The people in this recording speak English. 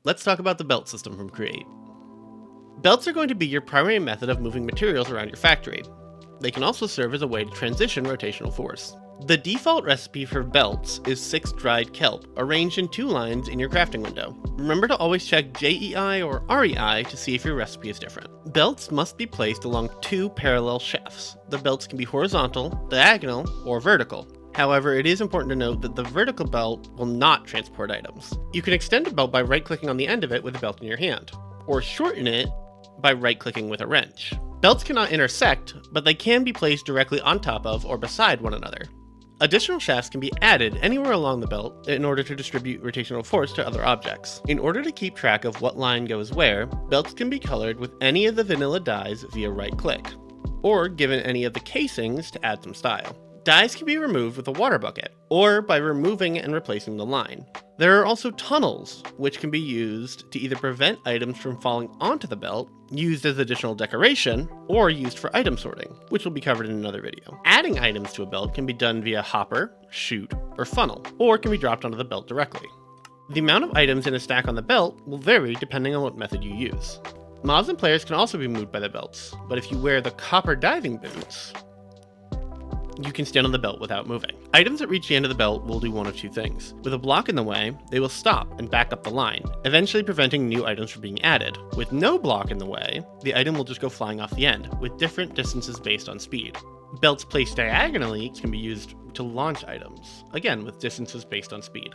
Let's talk about the belt system from Create. Belts are going to be your primary method of moving materials around your factory. They can also serve as a way to transition rotational force. The default recipe for belts is 6 dried kelp, arranged in 2 lines in your crafting window. Remember to always check JEI or REI to see if your recipe is different. Belts must be placed along 2 parallel shafts. The belts can be horizontal, diagonal, or vertical. However, it is important to note that the vertical belt will not transport items. You can extend a belt by right-clicking on the end of it with the belt in your hand, or shorten it by right-clicking with a wrench. Belts cannot intersect, but they can be placed directly on top of or beside one another. Additional shafts can be added anywhere along the belt in order to distribute rotational force to other objects. In order to keep track of what line goes where, belts can be colored with any of the vanilla dyes via right-click, or given any of the casings to add some style. Dyes can be removed with a water bucket, or by removing and replacing the line. There are also tunnels, which can be used to either prevent items from falling onto the belt, used as additional decoration, or used for item sorting, which will be covered in another video. Adding items to a belt can be done via hopper, chute, or funnel, or can be dropped onto the belt directly. The amount of items in a stack on the belt will vary depending on what method you use. Mobs and players can also be moved by the belts, but if you wear the copper diving boots, you can stand on the belt without moving. Items that reach the end of the belt will do one of 2 things. With a block in the way, they will stop and back up the line, eventually preventing new items from being added. With no block in the way, the item will just go flying off the end, with different distances based on speed. Belts placed diagonally can be used to launch items, again with distances based on speed.